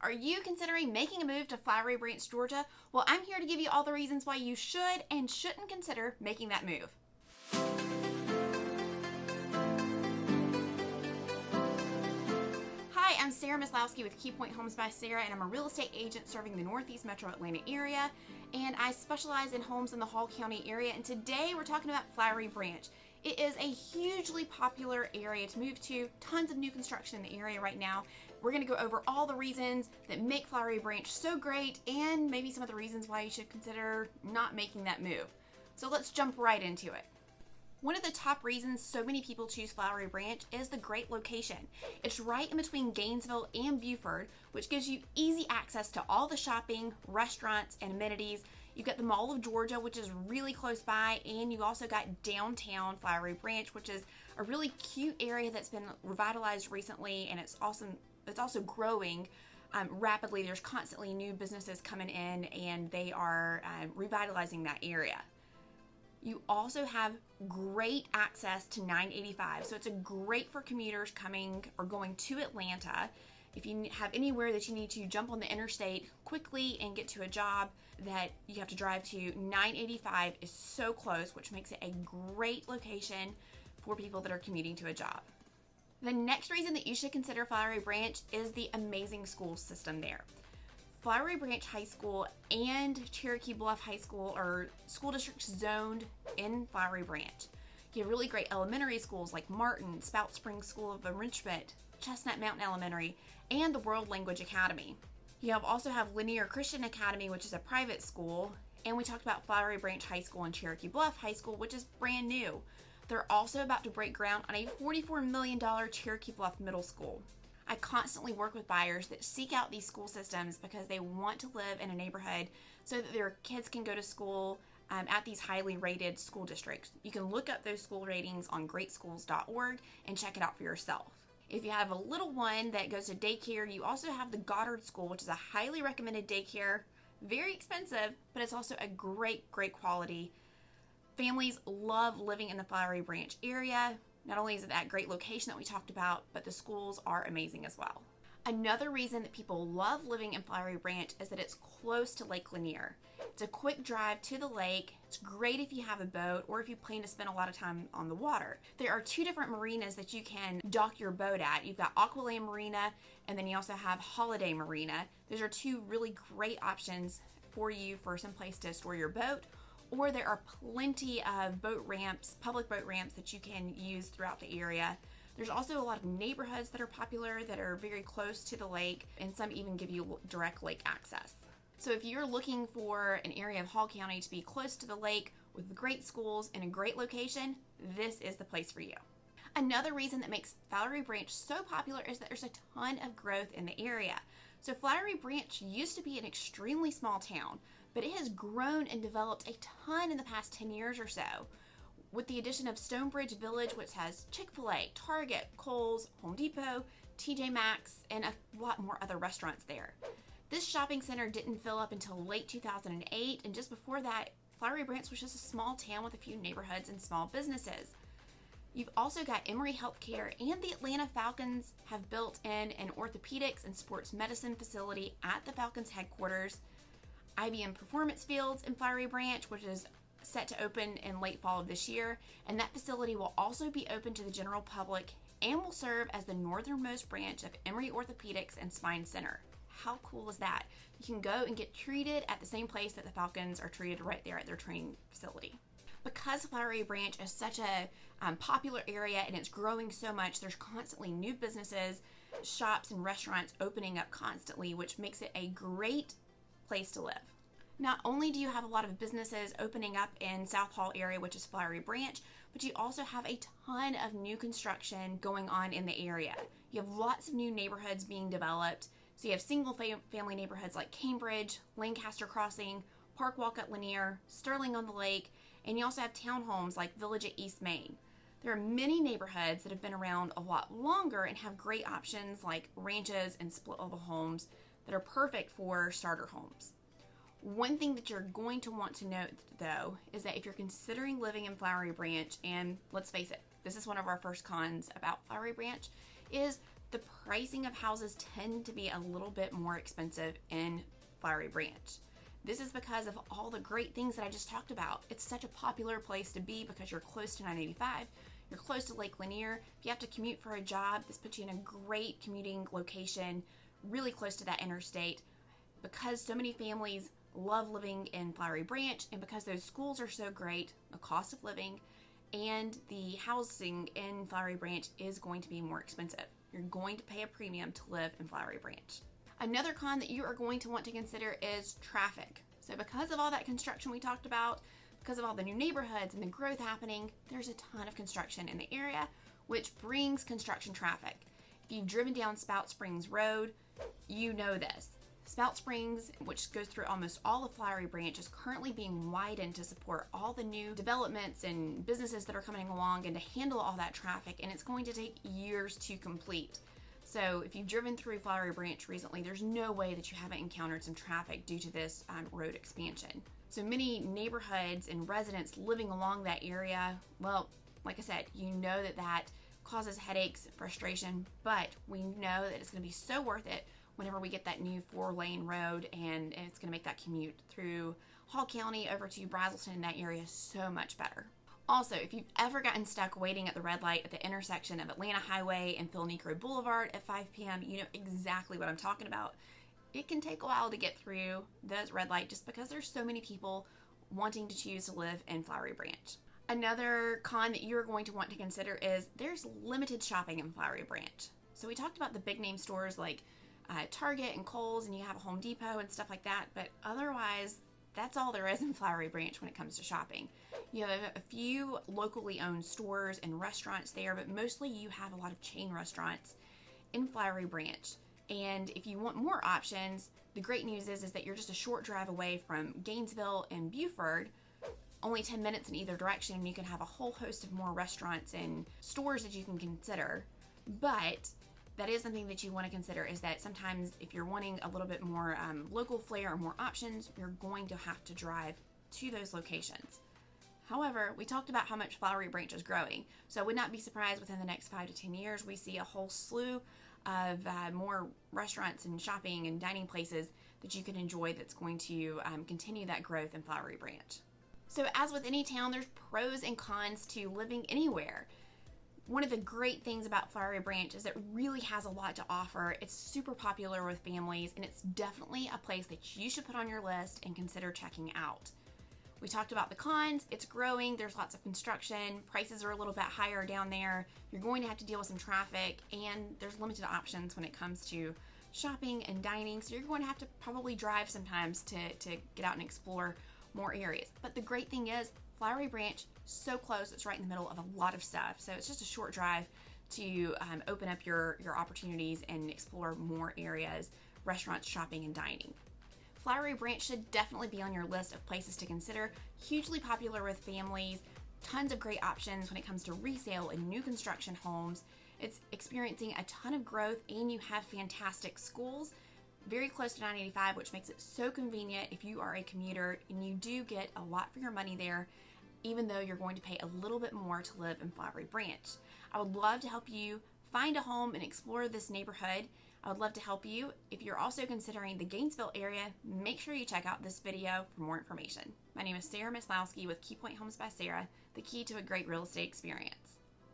Are you considering making a move to Flowery Branch, Georgia? Well, I'm here to give you all the reasons why you should and shouldn't consider making that move. Hi, I'm Sarah Maslowski with KeyPoint Homes by Sarah, and I'm a real estate agent serving the Northeast Metro Atlanta area, and I specialize in homes in the Hall County area, and today we're talking about Flowery Branch. It is a hugely popular area to move to, tons of new construction in the area right now. We're going to go over all the reasons that make Flowery Branch so great and maybe some of the reasons why you should consider not making that move. So let's jump right into it. One of the top reasons so many people choose Flowery Branch is the great location. It's right in between Gainesville and Buford, which gives you easy access to all the shopping, restaurants, and amenities. You've got the Mall of Georgia, which is really close by, and you also got downtown Flowery Branch, which is a really cute area that's been revitalized recently, and it's also growing rapidly. There's constantly new businesses coming in, and they are revitalizing that area. You also have great access to 985, so it's great for commuters coming or going to Atlanta. If you have anywhere that you need to jump on the interstate quickly and get to a job that you have to drive to, 985 is so close, which makes it a great location for people that are commuting to a job. The next reason that you should consider Flowery Branch is the amazing school system there. Flowery Branch High School and Cherokee Bluff High School are school districts zoned in Flowery Branch. You have really great elementary schools like Martin, Spout Springs School of Enrichment, Chestnut Mountain Elementary, and the World Language Academy. You also have Lanier Christian Academy, which is a private school, and we talked about Flowery Branch High School and Cherokee Bluff High School, which is brand new. They're also about to break ground on a $44 million Cherokee Bluff Middle School. I constantly work with buyers that seek out these school systems because they want to live in a neighborhood so that their kids can go to school at these highly rated school districts. You can look up those school ratings on greatschools.org and check it out for yourself. If you have a little one that goes to daycare, you also have the Goddard School, which is a highly recommended daycare. Very expensive, but it's also a great quality. Families love living in the Flowery Branch area. Not only is it that great location that we talked about, but the schools are amazing as well. Another reason that people love living in Flowery Branch is that it's close to Lake Lanier. It's a quick drive to the lake. It's great if you have a boat or if you plan to spend a lot of time on the water. There are two different marinas that you can dock your boat at. You've got Aqualand Marina, and then you also have Holiday Marina. Those are two really great options for you for some place to store your boat. Or there are plenty of boat ramps, public boat ramps that you can use throughout the area. There's also a lot of neighborhoods that are popular that are very close to the lake, and some even give you direct lake access. So if you're looking for an area of Hall County to be close to the lake with great schools and a great location, this is the place for you. Another reason that makes Flowery Branch so popular is that there's a ton of growth in the area. So Flowery Branch used to be an extremely small town, but it has grown and developed a ton in the past 10 years or so. With the addition of Stonebridge Village, which has Chick-fil-A, Target, Kohl's, Home Depot, TJ Maxx, and a lot more other restaurants there. This shopping center didn't fill up until late 2008, and just before that, Flowery Branch was just a small town with a few neighborhoods and small businesses. You've also got Emory Healthcare, and the Atlanta Falcons have built in an orthopedics and sports medicine facility at the Falcons headquarters. IBM Performance Fields in Flowery Branch, which is set to open in late fall of this year, and that facility will also be open to the general public and will serve as the northernmost branch of Emory Orthopedics and Spine Center. How cool is that? You can go and get treated at the same place that the Falcons are treated right there at their training facility. Because Flowery Branch is such a popular area and it's growing so much, there's constantly new businesses, shops, and restaurants opening up constantly, which makes it a great place to live. Not only do you have a lot of businesses opening up in South Hall area, which is Flowery Branch, but you also have a ton of new construction going on in the area. You have lots of new neighborhoods being developed. So you have single family neighborhoods like Cambridge, Lancaster Crossing, Park Walk at Lanier, Sterling on the Lake, and you also have townhomes like Village at East Main. There are many neighborhoods that have been around a lot longer and have great options like ranches and split level homes that are perfect for starter homes. One thing that you're going to want to note, though, is that if you're considering living in Flowery Branch, and let's face it, this is one of our first cons about Flowery Branch, is the pricing of houses tend to be a little bit more expensive in Flowery Branch. This is because of all the great things that I just talked about. It's such a popular place to be because you're close to 985, you're close to Lake Lanier. If you have to commute for a job, this puts you in a great commuting location, really close to that interstate. Because so many families love living in Flowery Branch, and because those schools are so great, the cost of living and the housing in Flowery Branch is going to be more expensive. You're going to pay a premium to live in Flowery Branch. Another con that you are going to want to consider is traffic. So because of all that construction we talked about, because of all the new neighborhoods and the growth happening, there's a ton of construction in the area, which brings construction traffic. If you've driven down Spout Springs Road, you know this. Spout Springs, which goes through almost all of Flowery Branch, is currently being widened to support all the new developments and businesses that are coming along and to handle all that traffic, and it's going to take years to complete. So if you've driven through Flowery Branch recently, there's no way that you haven't encountered some traffic due to this road expansion. So many neighborhoods and residents living along that area, well, like I said, you know that causes headaches, frustration, but we know that it's going to be so worth it whenever we get that new 4-lane road, and it's going to make that commute through Hall County over to Brazelton in that area so much better. Also, if you've ever gotten stuck waiting at the red light at the intersection of Atlanta Highway and Phil Necro Boulevard at 5 p.m., you know exactly what I'm talking about. It can take a while to get through those red lights just because there's so many people wanting to choose to live in Flowery Branch. Another con that you're going to want to consider is there's limited shopping in Flowery Branch. So we talked about the big name stores like Target and Kohl's, and you have a Home Depot and stuff like that, but otherwise that's all there is in Flowery Branch when it comes to shopping. You have a few locally owned stores and restaurants there, but mostly you have a lot of chain restaurants in Flowery Branch. And if you want more options, the great news is that you're just a short drive away from Gainesville and Buford, only 10 minutes in either direction, and you can have a whole host of more restaurants and stores that you can consider. But that is something that you want to consider, is that sometimes if you're wanting a little bit more local flair or more options, you're going to have to drive to those locations. However, we talked about how much Flowery Branch is growing, so I would not be surprised within the next 5 to 10 years we see a whole slew of more restaurants and shopping and dining places that you can enjoy that's going to continue that growth in Flowery Branch. So as with any town, there's pros and cons to living anywhere. One of the great things about Flowery Branch is it really has a lot to offer. It's super popular with families, and it's definitely a place that you should put on your list and consider checking out. We talked about the cons. It's growing. There's lots of construction. Prices are a little bit higher down there. You're going to have to deal with some traffic, and there's limited options when it comes to shopping and dining. So you're going to have to probably drive sometimes to get out and explore more areas. But the great thing is Flowery Branch, so close, it's right in the middle of a lot of stuff. So it's just a short drive to open up your opportunities and explore more areas, restaurants, shopping, and dining. Flowery Branch should definitely be on your list of places to consider. Hugely popular with families, tons of great options when it comes to resale and new construction homes. It's experiencing a ton of growth, and you have fantastic schools very close to 985, which makes it so convenient if you are a commuter, and you do get a lot for your money there, even though you're going to pay a little bit more to live in Flowery Branch. I would love to help you find a home and explore this neighborhood. I would love to help you. If you're also considering the Gainesville area, make sure you check out this video for more information. My name is Sarah Maslowski with KeyPoint Homes by Sarah, the key to a great real estate experience.